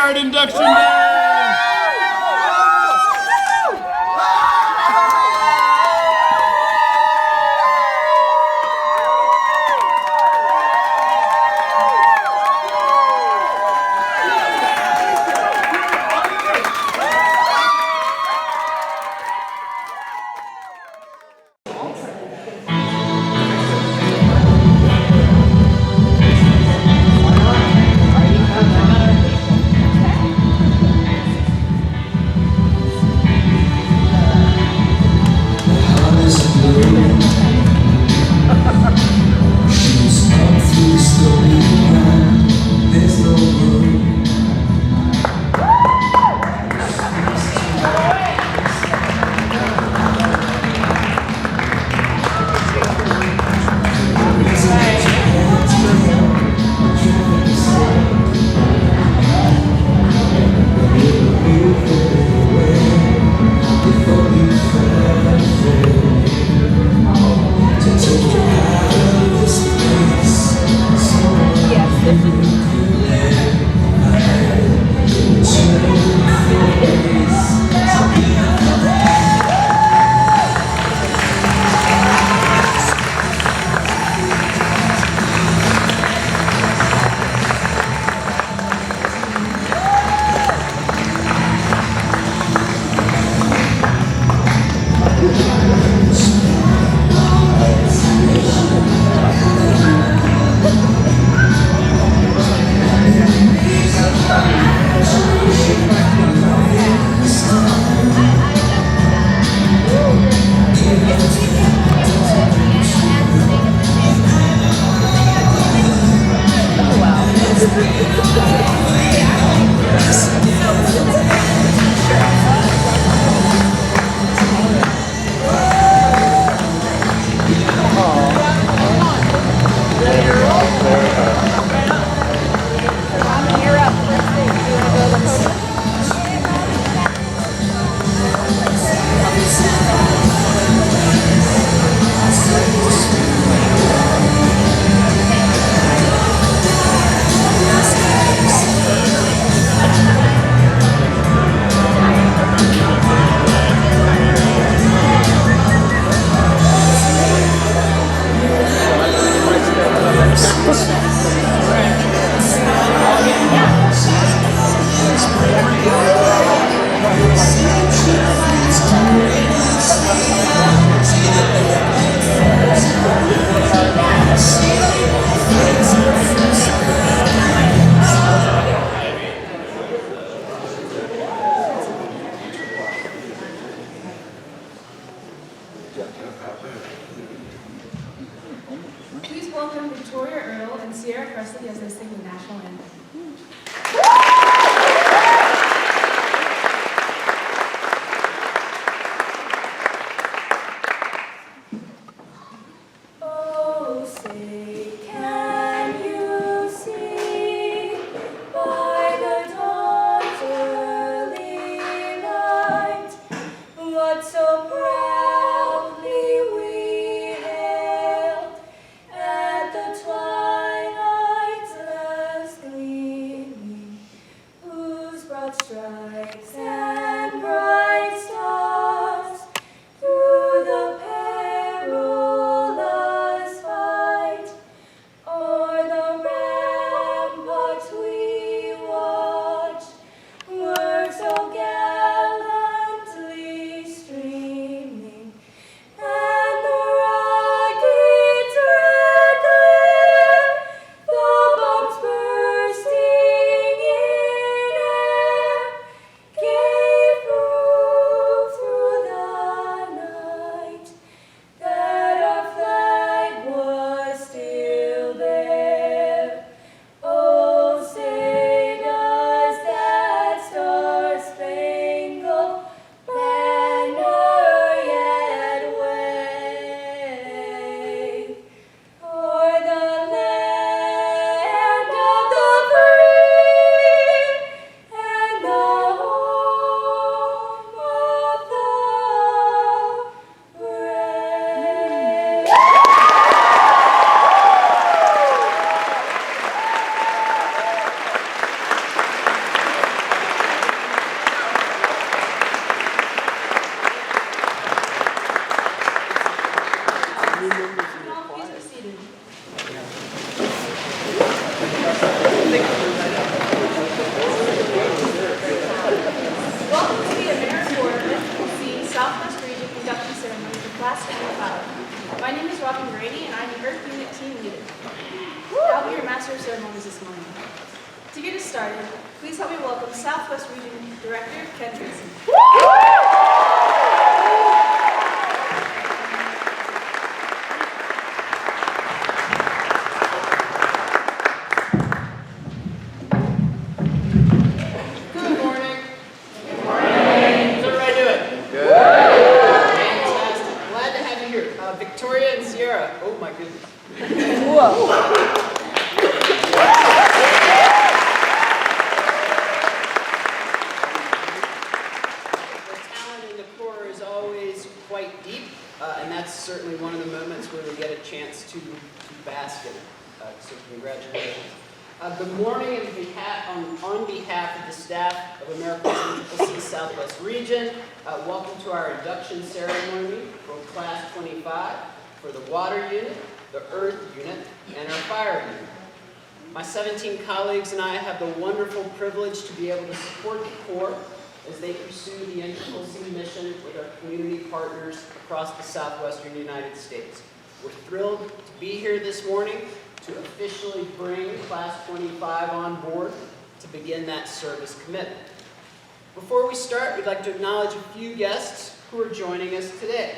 Guard Induction Day! Please welcome Victoria Earle and Sierra Presley as they sing the national anthem. Twilight's last gleam. Master of Ceremonies this morning. To get us started, please help me welcome Southwest Region Director Ken Mason. Good morning. Good morning. How's everybody doing? Good. Fantastic. Glad to have you here. Victoria and Sierra. Oh my goodness. Whoa. Quite deep, and that's certainly one of the moments where we get a chance to bask in it. So congratulations. Good morning on behalf of the staff of AmeriCorps NCCC Southwest Region. Welcome to our induction ceremony for Class 25 for the Water Unit, the Earth Unit, and our Fire Unit. My 17 colleagues and I have the wonderful privilege to be able to support the Corps as they pursue the NCCC mission with our community partners across the southwestern United States. We're thrilled to be here this morning to officially bring Class 25 on board to begin that service commitment. Before we start, we'd like to acknowledge a few guests who are joining us today.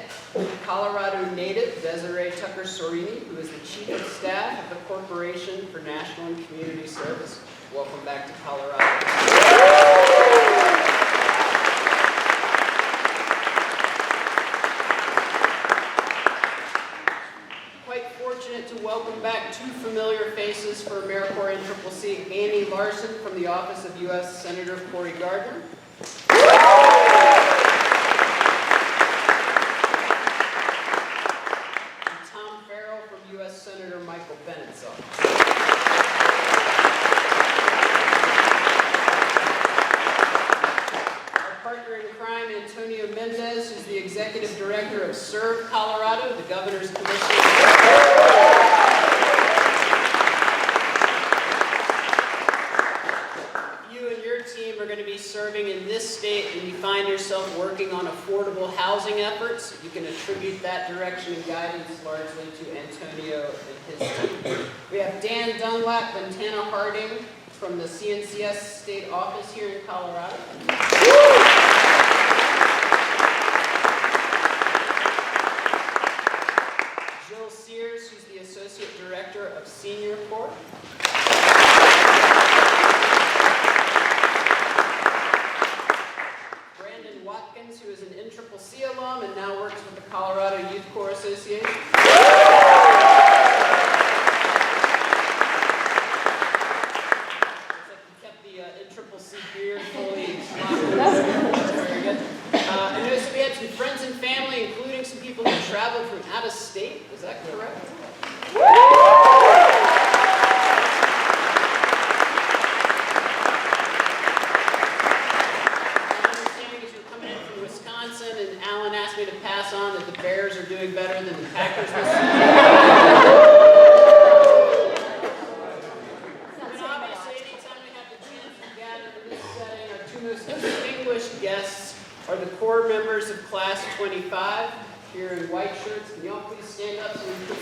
Colorado native Desiree Tucker Sorini, who is the Chief of Staff of the Corporation for National and Community Service. Welcome back to Colorado. To welcome back two familiar faces for AmeriCorps NCCC, Annie Larson from the Office of U.S. Senator Cory Gardner, and Tom Farrell from U.S. Senator Michael Bennett's office. Our partner in crime, Antonio Mendez, who's the Executive Director of Serve Colorado, the Governor's Commission. Are going to be serving in this state and you find yourself working on affordable housing efforts, you can attribute that direction and guidance largely to Antonio and his team. We have Dan Dunlap and Tana Harding from the CNCS state office here in Colorado. Jill Sears, who's the Associate Director of Senior Corps. Watkins, who is an NCCC alum and now works with the Colorado Youth Corps Association. Looks like you kept the NCCC beard fully locked. Very good. I noticed we had some friends and family, including some people who traveled from out of state. Is that correct? To pass on that the Bears are doing better than the Packers this season. And obviously, anytime we have the chance to gather in this setting, our two most distinguished guests are the Corps members of Class 25 here in white shirts. Can y'all please stand up so we can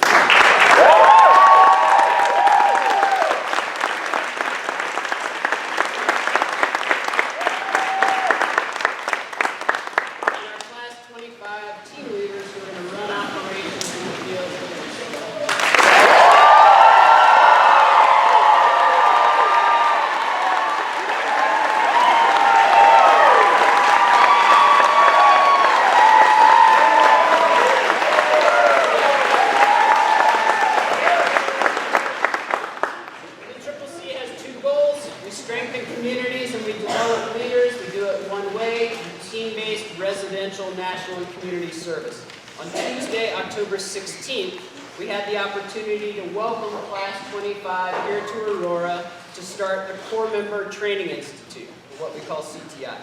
National and Community Service. On Tuesday, October 16th, we had the opportunity to welcome Class 25 here to Aurora to start the Corps Member Training Institute, or what we call CTI.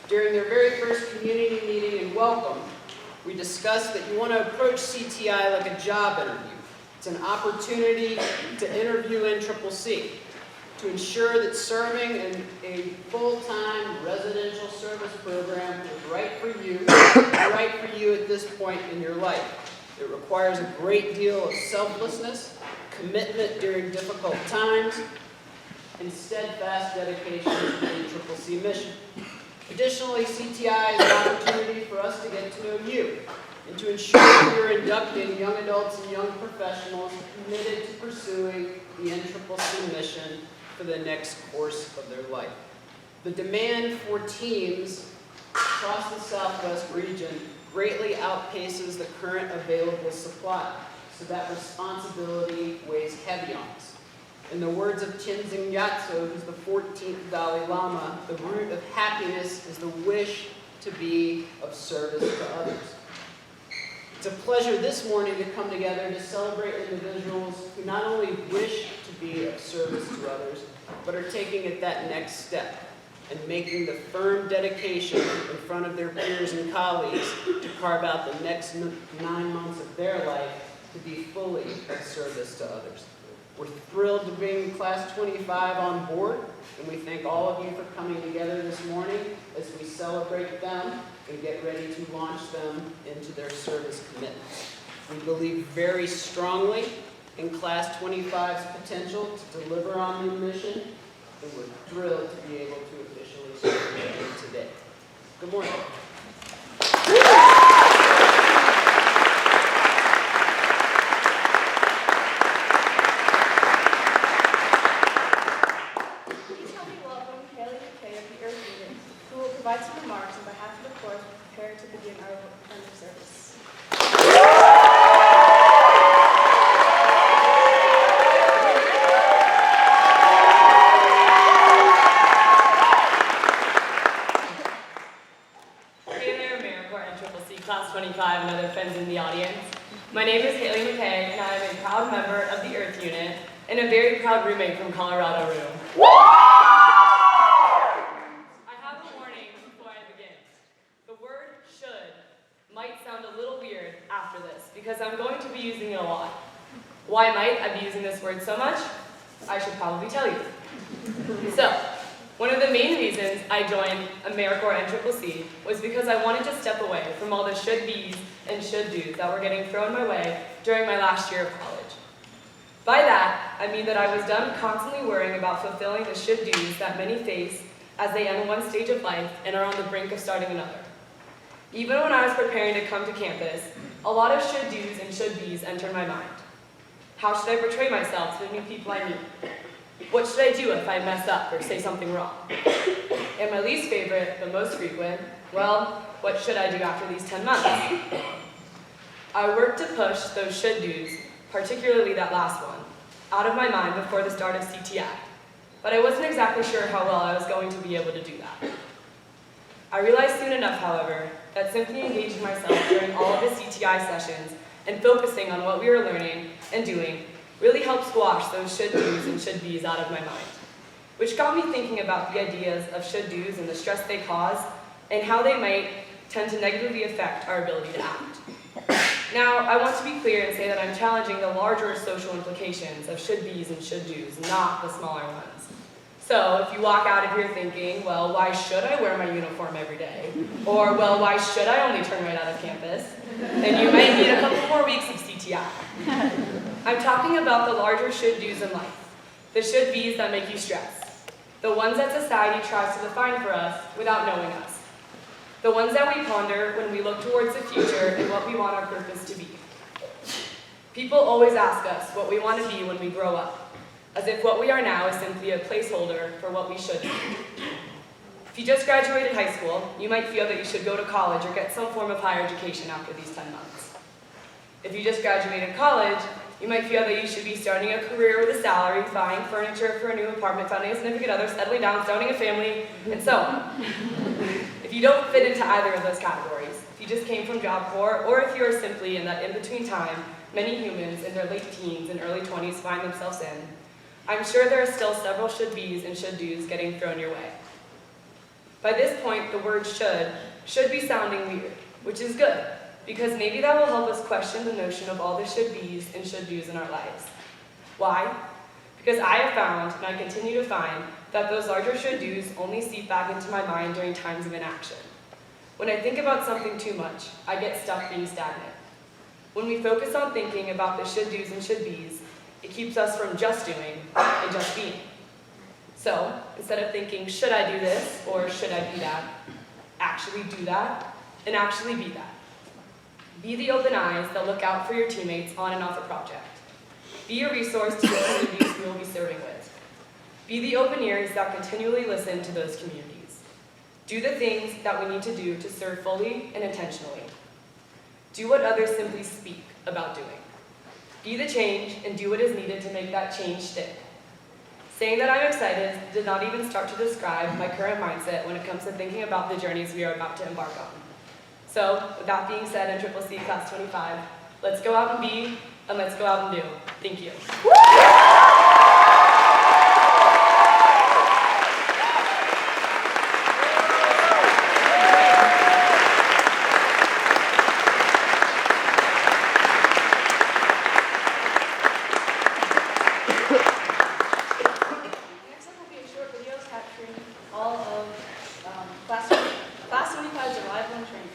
During their very first community meeting and welcome, we discussed that you want to approach CTI like a job interview. It's an opportunity to interview NCCC, to ensure that serving in a full-time residential service program is right for you at this point in your life. It requires a great deal of selflessness, commitment during difficult times, and steadfast dedication to the ACCC mission. Additionally, CTI is an opportunity for us to get to know you and to ensure that we are inducting young adults and young professionals committed to pursuing the NCCC mission for the next course of their life. The demand for teams across the Southwest region greatly outpaces the current available supply, so that responsibility weighs heavy on us. In the words of Tenzin Gyatso, who's the 14th Dalai Lama, the root of happiness is the wish to be of service to others. It's a pleasure this morning to come together to celebrate individuals who not only wish to be of service to others, but are taking it that next step and making the firm dedication in front of their peers and colleagues to carve out the next 9 months of their life to be fully of service to others. We're thrilled to bring Class 25 on board, and we thank all of you for coming together this morning as we celebrate them and get ready to launch them into their service commitments. We believe very strongly in Class 25's potential to deliver on the mission, and we're thrilled to be able to officially serve you today. Good morning. Provide some remarks on behalf of the Corps as we prepare to begin our term of service. Hey there, AmeriCorps NCCC Class 25 and other friends in the audience. My name is Haley McKay, and I am a proud member of the Earth Unit and a very proud roommate from Colorado Room. Because I'm going to be using it a lot. Why might I be using this word so much? I should probably tell you. So, one of the main reasons I joined AmeriCorps NCCC was because I wanted to step away from all the should-be's and should-do's that were getting thrown my way during my last year of college. By that, I mean that I was done constantly worrying about fulfilling the should-do's that many face as they end one stage of life and are on the brink of starting another. Even when I was preparing to come to campus, a lot of should-do's and should-be's entered my mind. How should I portray myself to the new people I meet? What should I do if I mess up or say something wrong? And my least favorite, but most frequent, well, what should I do after these 10 months? I worked to push those should-do's, particularly that last one, out of my mind before the start of CTI, but I wasn't exactly sure how well I was going to be able to do that. I realized soon enough, however, that simply engaging myself during all of the CTI sessions and focusing on what we were learning and doing really helped squash those should-do's and should-be's out of my mind, which got me thinking about the ideas of should-do's and the stress they cause and how they might tend to negatively affect our ability to act. Now, I want to be clear and say that I'm challenging the larger social implications of should-be's and should-do's, not the smaller ones. So, if you walk out of here thinking, well, why should I wear my uniform every day? Or, well, why should I only turn right out of campus? Then you might need a couple more weeks of CTI. I'm talking about the larger should-do's in life, the should-be's that make you stress, the ones that society tries to define for us without knowing us, the ones that we ponder when we look towards the future and what we want our purpose to be. People always ask us what we want to be when we grow up, as if what we are now is simply a placeholder for what we should be. If you just graduated high school, you might feel that you should go to college or get some form of higher education after these 10 months. If you just graduated college, you might feel that you should be starting a career with a salary, buying furniture for a new apartment, finding a significant other, settling down, starting a family, and so on. If you don't fit into either of those categories, if you just came from Job Corps, or if you are simply in that in-between time many humans in their late teens and early 20s find themselves in, I'm sure there are still several should-be's and should-do's getting thrown your way. By this point, the word should be sounding weird, which is good, because maybe that will help us question the notion of all the should-be's and should-do's in our lives. Why? Because I have found, and I continue to find, that those larger should-do's only seep back into my mind during times of inaction. When I think about something too much, I get stuck being stagnant. When we focus on thinking about the should-do's and should-be's, It keeps us from just doing and just being. So, instead of thinking, should I do this or should I be that, actually do that and actually be that. Be the open eyes that look out for your teammates on and off a project. Be a resource to the communities we will be serving with. Be the open ears that continually listen to those communities. Do the things that we need to do to serve fully and intentionally. Do what others simply speak about doing. Be the change and do what is needed to make that change stick. Saying that I'm excited did not even start to describe my current mindset when it comes to thinking about the journeys we are about to embark on. So, with that being said, NCCC Class 25, let's go out and be, and let's go out and do. Thank you. Next up will be a short video capturing all of Class 25's arrival and training.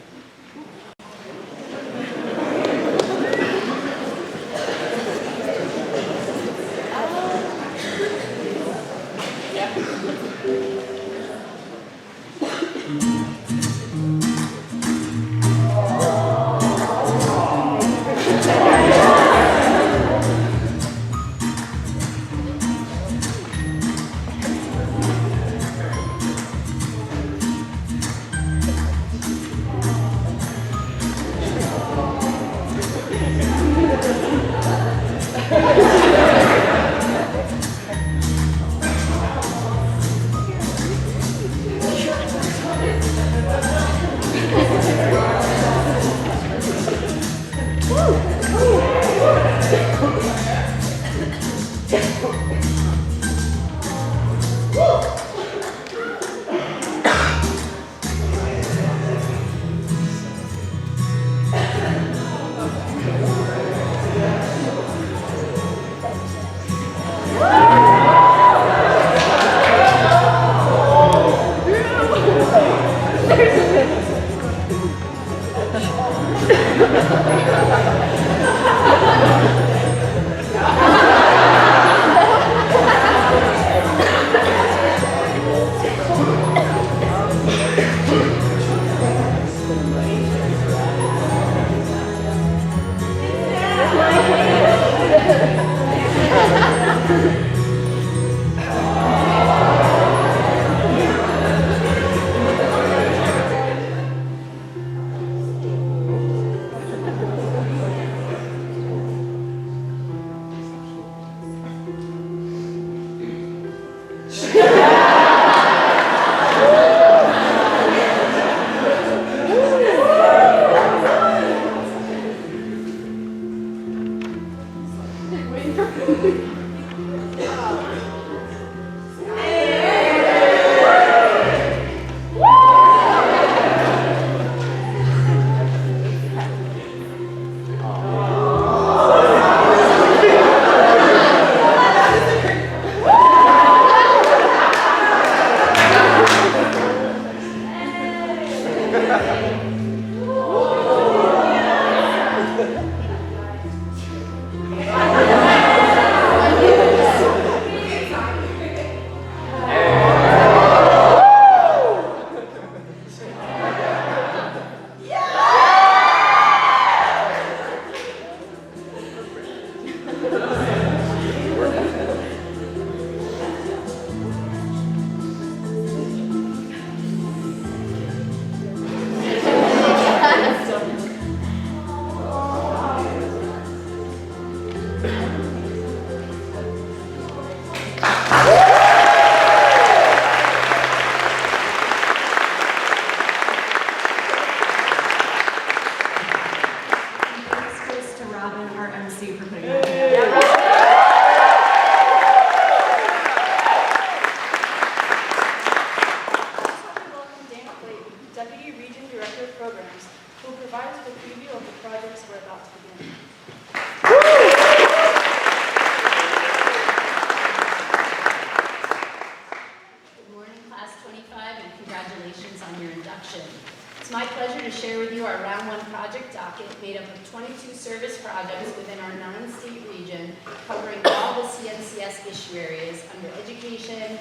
our round one project docket made up of 22 service projects within our 9-state region, covering all the CNCS issue areas under education,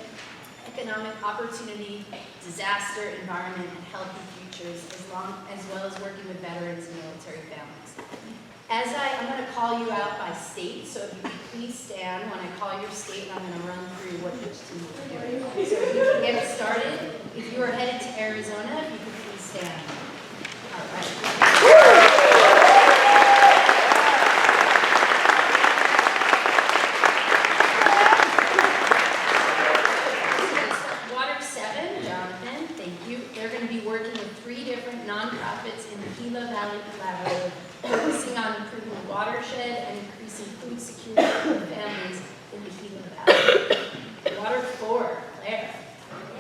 economic opportunity, disaster, environment, and healthy futures, as well as working with veterans and military families. I'm going to call you out by state, so if you could please stand when I call your state, and I'm going to run through what each team is doing. So if you can get started, if you are headed to Arizona, if you could please stand. All right. Water 7, Jonathan, thank you. They're going to be working with 3 different nonprofits in the Gila Valley Collaborative, focusing on improving the watershed and increasing food security for families in the Gila Valley. Water 4, Claire.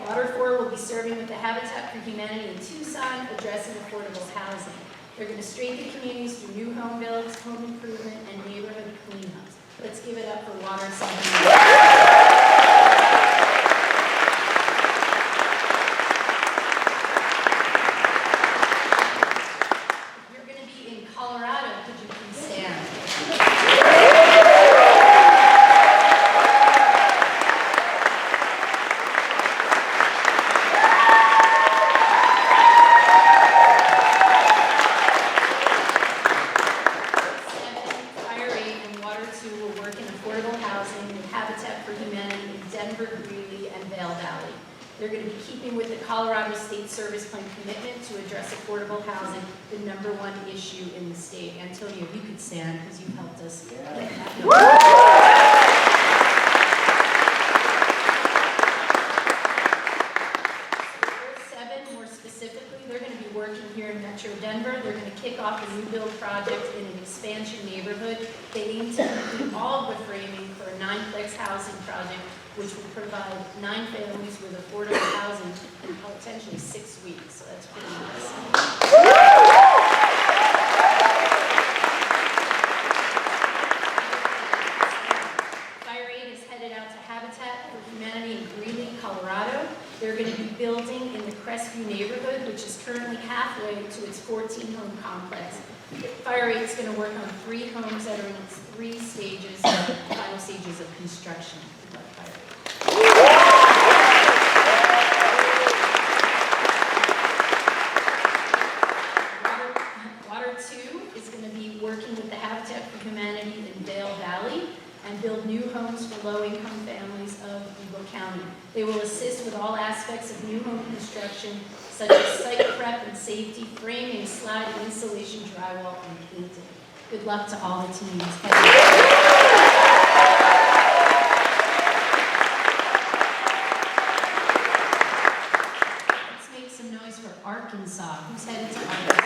Water 4 will be serving with the Habitat for Humanity in Tucson, addressing affordable housing. They're going to strengthen communities through new home builds, home improvement, and neighborhood cleanups. Let's give it up for Water 7. Colorado, could you please stand? Fire 8 and Water 2 will work in affordable housing with Habitat for Humanity in Denver, Greeley, and Vail Valley. They're going to be keeping with the Colorado State Service Plan commitment to address affordable housing, the #1 issue in the state. Antonio, if you could stand, because you've helped us. Water 7, more specifically, they're going to be working here in Metro Denver. They're going to kick off a new build project in an expansion neighborhood. They aim to complete all of the framing for a 9-plex housing project, which will provide 9 families with affordable housing in potentially 6 weeks. So that's pretty nice. Fire 8 is headed out to Habitat for Humanity in Greeley, Colorado. They're going to be building in the Crestview neighborhood, which is currently halfway to its 14-home complex. Fire 8 is going to work on 3 homes that are in its 3 stages, final stages of construction. Good luck, Fire 8. Water 2 is going to be working with the Habitat for Humanity in Vail Valley and build new homes for low-income families of Eagle County. They will assist with all aspects of new home construction, such as site prep and safety, framing, sliding, insulation, drywall, and painting. Good luck to all the teams. Arkansas. Who's headed to Arkansas?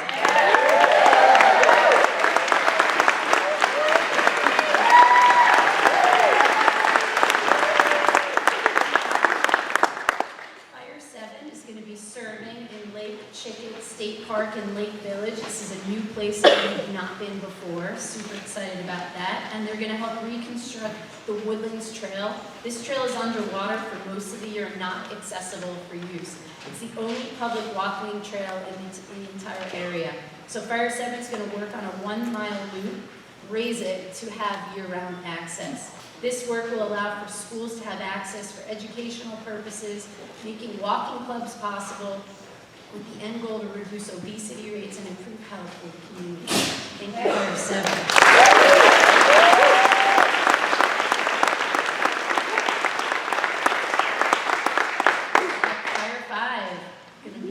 Fire 7 is going to be serving in Lake Chicken State Park in Lake Village. This is a new place that we have not been before. Super excited about that. And they're going to help reconstruct the Woodlands Trail. This trail is underwater for most of the year and not accessible for use. It's the only public walking trail in the entire area. So Fire 7 is going to work on a 1-mile loop, raise it to have year-round access. This work will allow for schools to have access for educational purposes, making walking clubs possible, with the end goal to reduce obesity rates and improve health for the community. Thank you, Fire 7.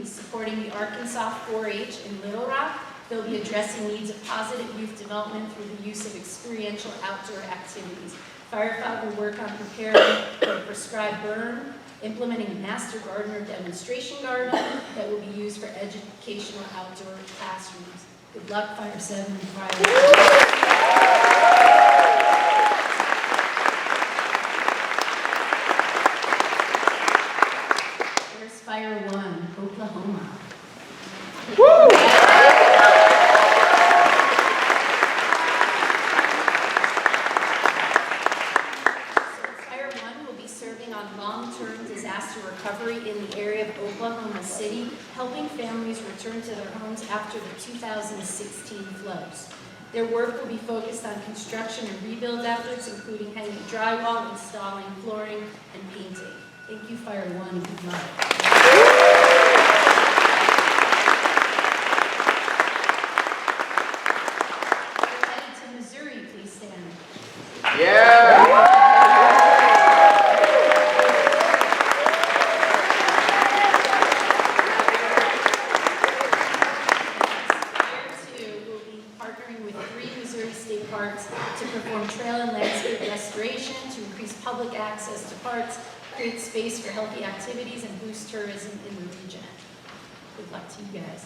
Supporting the Arkansas 4-H in Little Rock. They'll be addressing needs of positive youth development through the use of experiential outdoor activities. Firefight will work on preparing for a prescribed burn, implementing a master gardener demonstration garden that will be used for educational outdoor classrooms. Good luck, Fire 7 and Fire 8. Fire 1, Oklahoma. Woo! Fire 1 will be serving on long-term disaster recovery in the area of Oklahoma City, helping families return to their homes after the 2016 floods. Their work will be focused on construction and rebuild efforts, including hanging drywall, installing flooring, and painting. Thank you, Fire 1, and good luck. We're headed to Missouri, please stand. Yeah! To perform trail and landscape restoration, to increase public access to parks, create space for healthy activities, and boost tourism in the region. Good luck to you guys.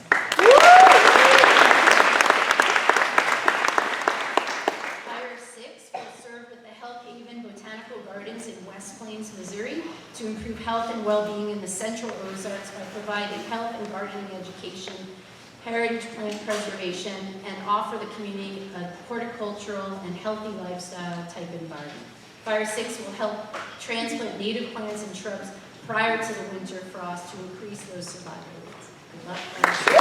Fire 6 will serve with the Health Haven Botanical Gardens in West Plains, Missouri, to improve health and well-being in the Central Ozarks by providing health and gardening education, heritage plant preservation, and offer the community a horticultural and healthy lifestyle type environment. Fire 6 will help transplant native plants and shrubs prior to the winter frost to increase those survival rates. Good luck, Fire 6.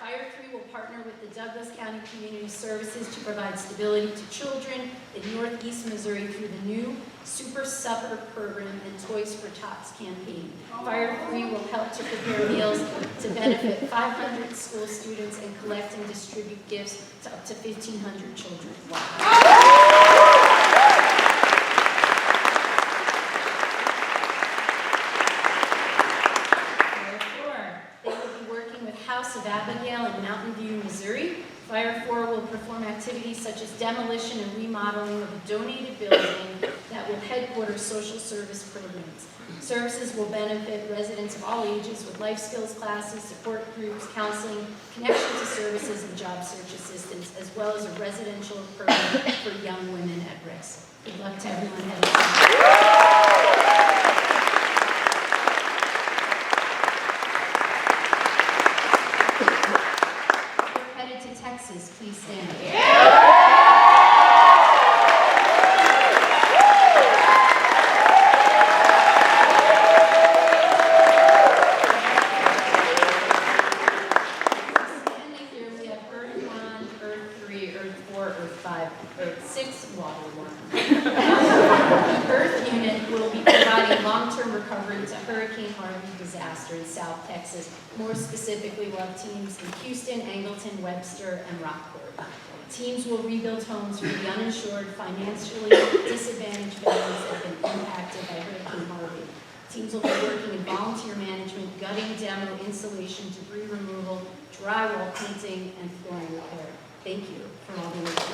Fire 3 will partner with the Douglas County Community Services to provide stability to children in Northeast Missouri through the new Super Supper program and Toys for Tots campaign. Fire 3 will help to prepare meals to benefit 500 school students and collect and distribute gifts to up to 1,500 children. House of Abigail in Mountain View, Missouri. Fire 4 will perform activities such as demolition and remodeling of a donated building that will headquarter social service programs. Services will benefit residents of all ages with life skills classes, support groups, counseling, connection to services, and job search assistance, as well as a residential program for young women at risk. Good luck to everyone headed. Texas, please stand. Standing here, we have Earth 1, Earth 3, Earth 4, Earth 5, Earth 6, Water 1. The Earth unit will be providing long-term recovery to Hurricane Harvey disaster in South Texas. More specifically, we'll have teams in Houston, Angleton, Webster, and Rockport. Teams will rebuild homes for the uninsured, financially disadvantaged families that have been impacted by Hurricane Harvey. Teams will be working in volunteer management, gutting, demo, insulation, debris removal, drywall painting, and flooring repair. Thank you for all the work you do.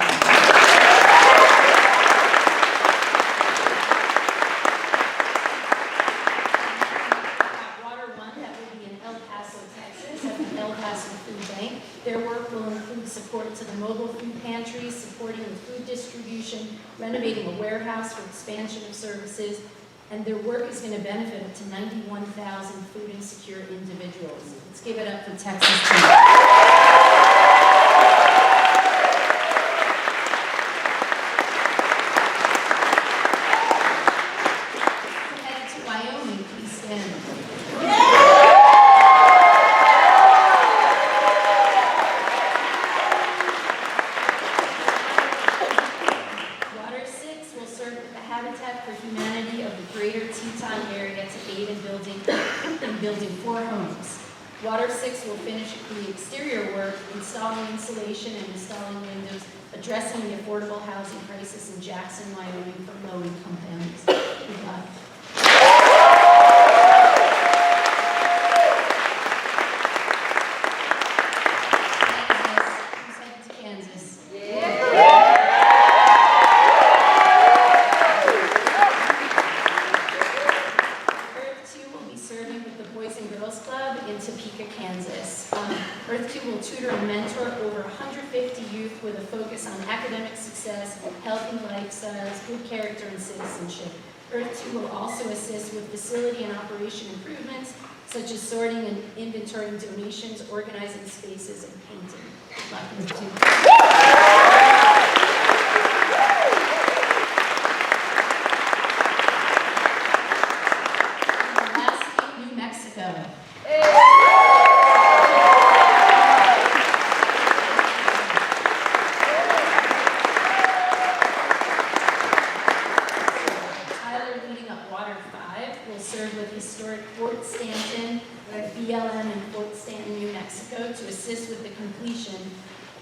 Their work will include support to the mobile food pantries, supporting the food distribution, renovating a warehouse for expansion of services, and their work is going to benefit up to 91,000 food insecure individuals. Let's give it up for Texas team. Water 6 will finish the exterior work, installing insulation and installing windows, addressing the affordable housing crisis in Jackson, Wyoming for low-income families. Good luck. Who's headed to Kansas? Kansas. Earth 2 will tutor and mentor over 150 youth with a focus on academic success, healthy lifestyles, good character, and citizenship. Earth 2 will also assist with facility and operation improvements, such as sorting and inventorying donations, organizing spaces, and painting. Good luck, Earth 2.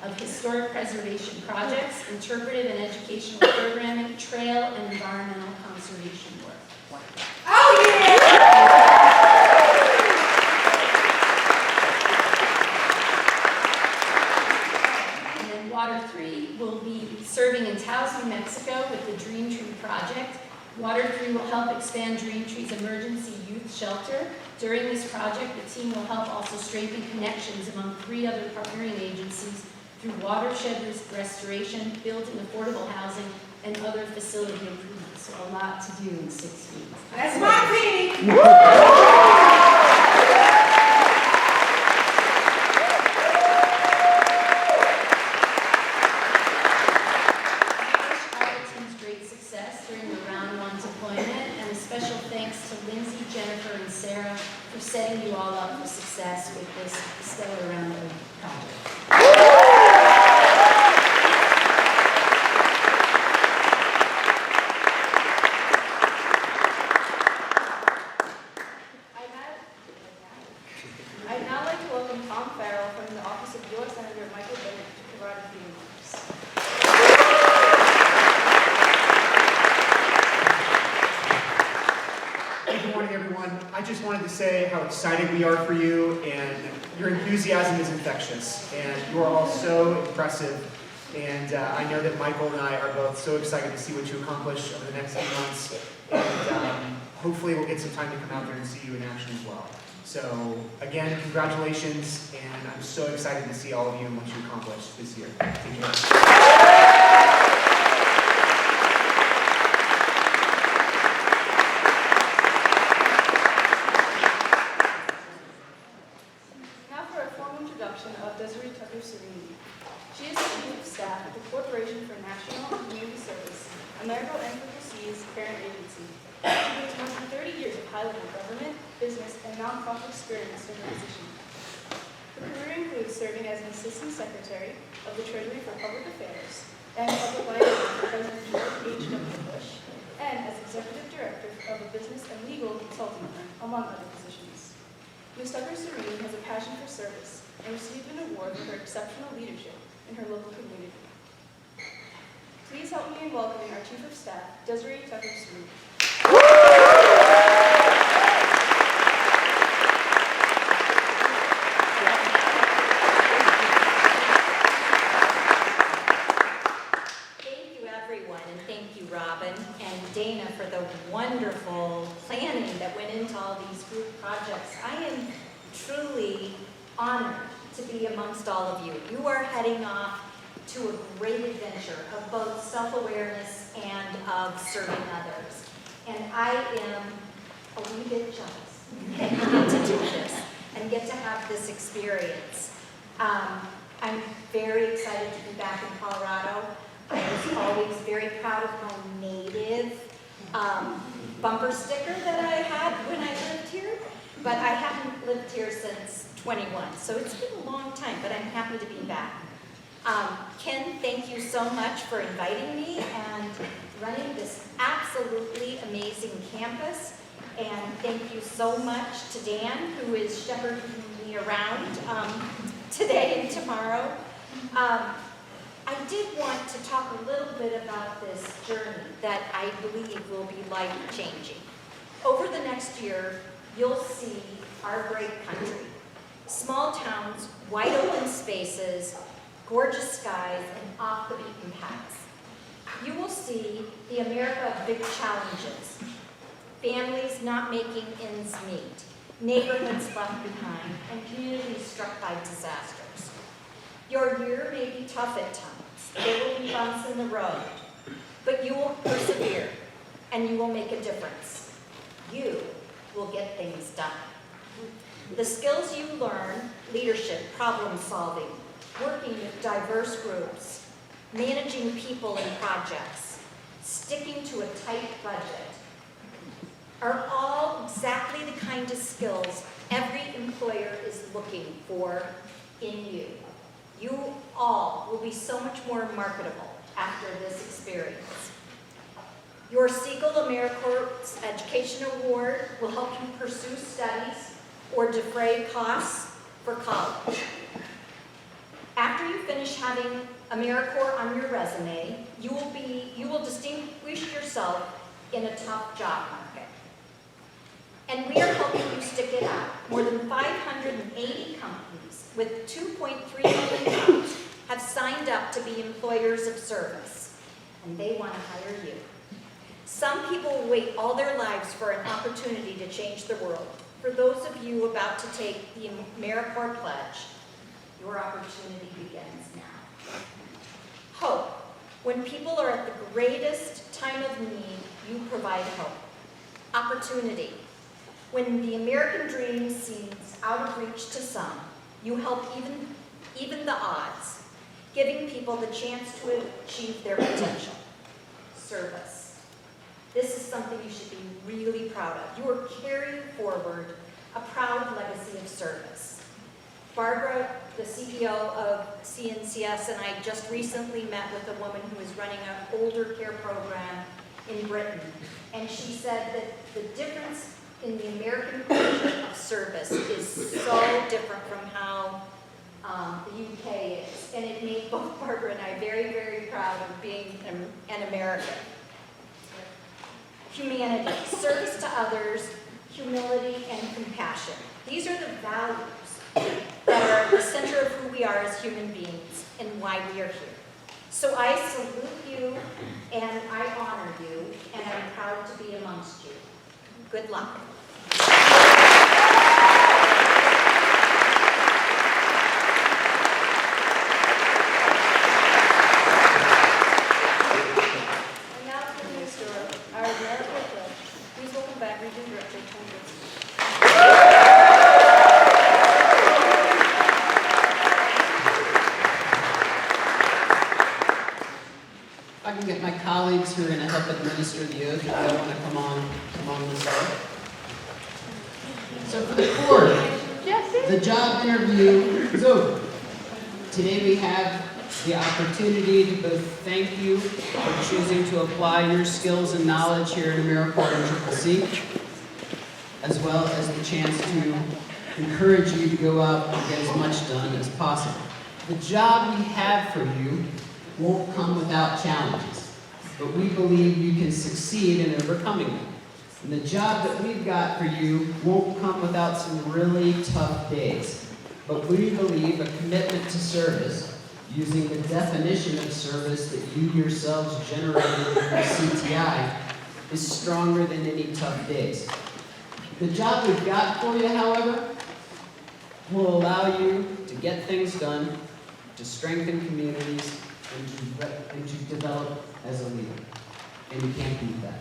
of historic preservation projects, interpretive and educational programming, trail and environmental conservation work. And then Water 3 will be serving in Taos, New Mexico with the Dream Tree Project. Water 3 will help expand Dream Tree's emergency youth shelter. During this project, the team will help also strengthen connections among 3 other partnering agencies through watershed restoration, building affordable housing, and other facility improvements. So a lot to do in 6 weeks. That's my opinion. For setting you all up for success with this stellar round of project. I'd now like to welcome Tom Farrell from the Office of U.S. Senator Michael Bennett to provide a few remarks. Good morning, everyone. I just wanted to say how excited we are for you, and your enthusiasm is infectious, and you are all so impressive. And I know that Michael and I are both so excited to see what you accomplish over the next few months, and hopefully we'll get some time to come out there and see you in action as well. So again, congratulations, and I'm so excited to see all of you and what you accomplish this year. Take care. She is the Chief of Staff at the Corporation for National and Community Service, AmeriCorps NCCC's parent agency. She brings more than 30 years of high-level government, business, and nonprofit experience in her position. Her career includes serving as an Assistant Secretary of the Treasury for Public Affairs and Public Liability for President George H.W. Bush, and as Executive Director of a business and legal consulting firm, among other positions. Ms. Tucker-Serene has a passion for service and received an award for her exceptional leadership in her local community. Please help me in welcoming our Chief of Staff, Desiree Tucker-Serene. Thank you, everyone, and thank you, Robin and Dana, for the wonderful planning that went into all these group projects. I am truly honored to be amongst all of you. You are heading off to a great adventure of both self-awareness and of serving others. And I am a wee bit jealous that you get to do this and get to have this experience. I'm very excited to be back in Colorado. I was always very proud of my native bumper sticker that I had when I lived here, but I haven't lived here since 21, so it's been a long time, but I'm happy to be back. Ken, thank you so much for inviting me and running this absolutely amazing campus, and thank you so much to Dan, who is shepherding me around today and tomorrow. I did want to talk a little bit about this journey that I believe will be life-changing. Over the next year, you'll see our great country. Small towns, wide open spaces, gorgeous skies, and off the beaten paths. You will see the America of big challenges. Families not making ends meet, neighborhoods left behind, and communities struck by disasters. Your year may be tough at times. There will be bumps in the road, but you will persevere, and you will make a difference. You will get things done. The skills you learn, leadership, problem solving, working with diverse groups, managing people and projects, sticking to a tight budget, are all exactly the kind of skills every employer is looking for in you. You all will be so much more marketable after this experience. Your Siegel AmeriCorps Education Award will help you pursue studies or defray costs for college. After After you finish having AmeriCorps on your resume, you will distinguish yourself in a tough job market. And we are helping you stick it out. More than 580 companies with 2.3 million jobs have signed up to be employers of service, and they want to hire you. Some people wait all their lives for an opportunity to change the world. For those of you about to take the AmeriCorps pledge, your opportunity begins now. Hope. When people are at the greatest time of need, you provide hope. Opportunity. When the American dream seems out of reach to some, you help even the odds, giving people the chance to achieve their potential. Service. This is something you should be really proud of. You are carrying forward a proud legacy of service. Barbara, the CEO of CNCS, and I just recently met with a woman who is running an older care program in Britain, and she said that the difference in the American culture of service is so different from how the UK is, and it made both Barbara and I very, very proud of being an American. Humanity, service to others, humility, and compassion. These are the values that are the center of who we are as human beings and why we are here. So I salute you and I honor you, and I'm proud to be amongst you. Good luck. And now to the minister of our AmeriCorps pledge. Please welcome back Region Director Tom Wilson. If I can get my colleagues who are going to help administer the oath, if they want to come on this way. So for the court, the job interview is over. Today we have the opportunity to both thank you for choosing to apply your skills and knowledge here at AmeriCorps NCCC, as well as the chance to encourage you to go out and get as much done as possible. The job we have for you won't come without challenges, but we believe you can succeed in overcoming them. And the job that we've got for you won't come without some really tough days, but we believe a commitment to service, using the definition of service that you yourselves generated in your CTI, is stronger than any tough days. The job we've got for you, however, will allow you to get things done, to strengthen communities, and to develop as a leader. And you can't beat that.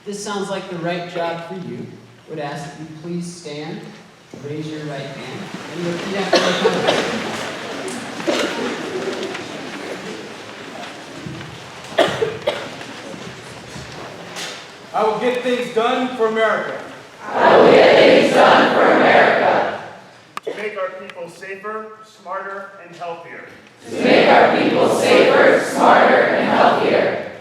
This sounds like the right job for you. I would ask that you please stand, raise your right hand, and repeat after me. I will get things done for America. I will get things done for America. To make our people safer, smarter, and healthier. To make our people safer, smarter, and healthier.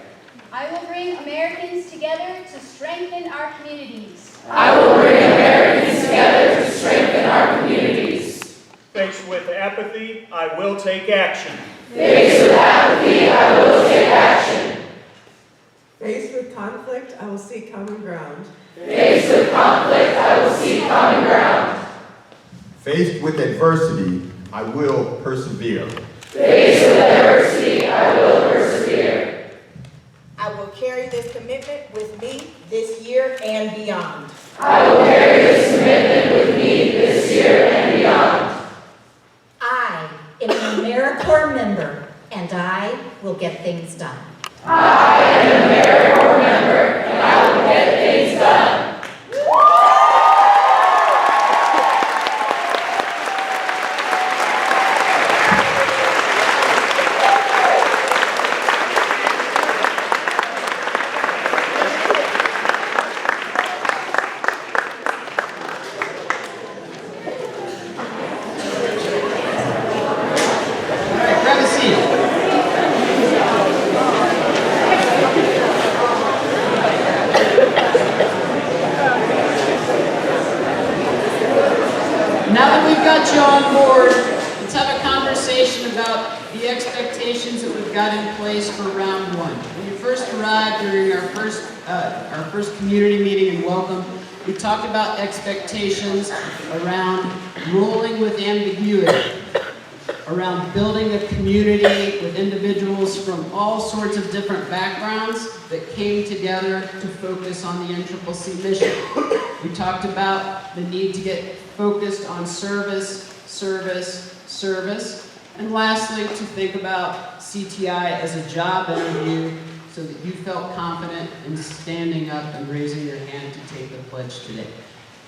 I will bring Americans together to strengthen our communities. I will bring Americans together to strengthen our communities. Faced with apathy, I will take action. Faced with apathy, I will take action. Faced with conflict, I will seek common ground. Faced with conflict, I will seek common ground. Faced with adversity, I will persevere. Faced with adversity, I will persevere. I will carry this commitment with me this year and beyond. I will carry this commitment with me this year and beyond. I am an AmeriCorps member, and I will get things done. I am an AmeriCorps member, and I will get things done. Grab a seat. expectations that we've got in place for round one. When you first arrived during our first community meeting and welcome, we talked about expectations around rolling with ambiguity, around building a community with individuals from all sorts of different backgrounds that came together to focus on the NCCC mission. We talked about the need to get focused on service, service, service, and lastly, to think about CTI as a job interview so that you felt confident in standing up and raising your hand to take the pledge today.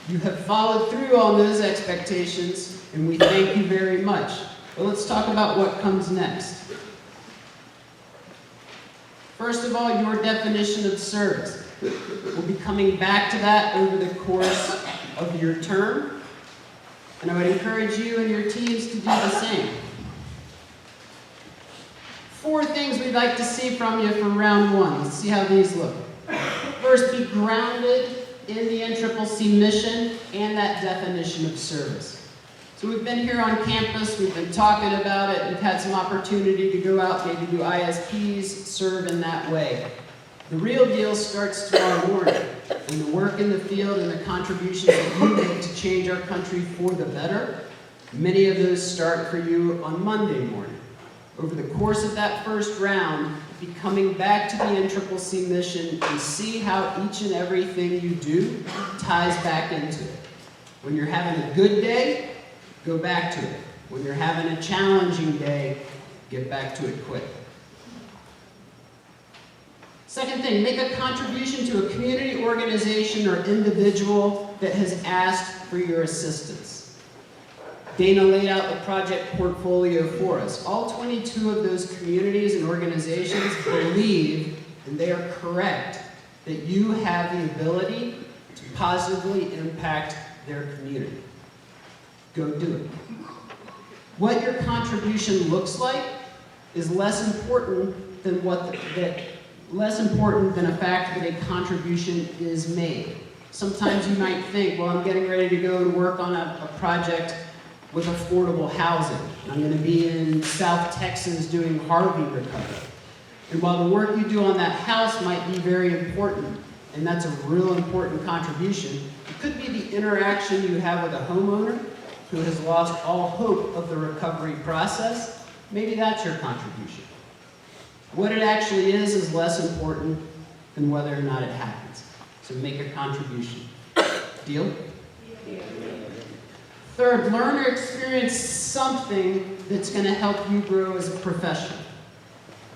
You have followed through on those expectations, and we thank you very much. But let's talk about what comes next. First of all, your definition of service. We'll be coming back to that over the course of your term, and I would encourage you and your teams to do the same. 4 things we'd like to see from you for round one. Let's see how these look. First, be grounded in the NCCC mission and that definition of service. So we've been here on campus, we've been talking about it, we've had some opportunity to go out, maybe do ISPs, serve in that way. The real deal starts tomorrow morning, when the work in the field and the contributions that you make to change our country for the better, many of those start for you on Monday morning. Over the course of that first round, be coming back to the NCCC mission and see how each and everything you do ties back into it. When you're having a good day, go back to it. When you're having a challenging day, get back to it quick. Second thing, make a contribution to a community organization or individual that has asked for your assistance. Dana laid out the project portfolio for us. All 22 of those communities and organizations believe, and they are correct, that you have the ability to positively impact their community. Go do it. What your contribution looks like is less important than a fact that a contribution is made. Sometimes you might think, well, I'm getting ready to go and work on a project with affordable housing. I'm going to be in South Texas doing Harvey recovery. And while the work you do on that house might be very important, and that's a real important contribution, it could be the interaction you have with a homeowner who has lost all hope of the recovery process. Maybe that's your contribution. What it actually is less important than whether or not it happens. So make a contribution. Deal? Third, learn or experience something that's going to help you grow as a professional.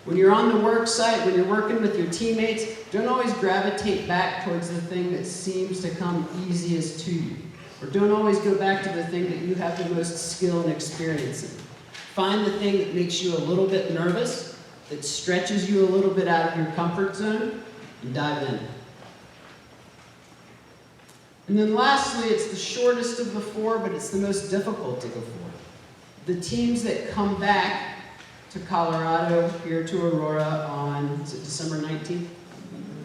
When you're on the work site, when you're working with your teammates, don't always gravitate back towards the thing that seems to come easiest to you. Or don't always go back to the thing that you have the most skill and experience in. Find the thing that makes you a little bit nervous, that stretches you a little bit out of your comfort zone, and dive in. And then lastly, it's the shortest of the 4, but it's the most difficult of the 4. The teams that come back to Colorado, here to Aurora on, is it December 19th?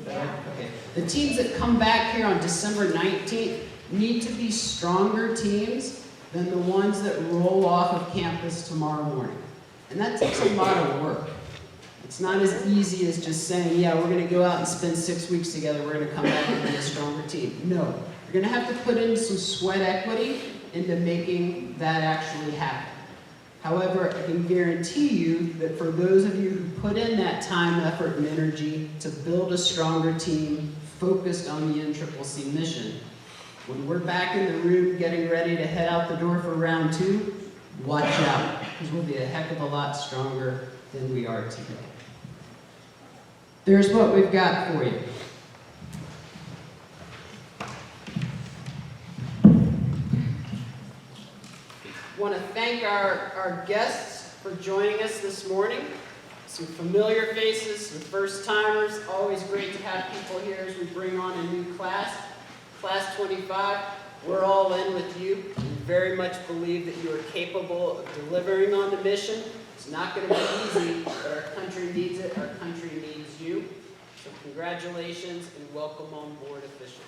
Okay. The teams that come back here on December 19th need to be stronger teams than the ones that roll off of campus tomorrow morning. And that takes a lot of work. It's not as easy as just saying, yeah, we're going to go out and spend 6 weeks together, we're going to come back and be a stronger team. No. You're going to have to put in some sweat equity into making that actually happen. However, I can guarantee you that for those of you who put in that time, effort, and energy to build a stronger team focused on the NCCC mission, when we're back in the room getting ready to head out the door for round 2, watch out, because we'll be a heck of a lot stronger than we are today. There's what we've got for you. I want to thank our guests for joining us this morning. Some familiar faces, some first-timers. Always great to have people here as we bring on a new class. Class 25, we're all in with you. We very much believe that you are capable of delivering on the mission. It's not going to be easy, but our country needs it. Our country needs you. So congratulations and welcome on board officially.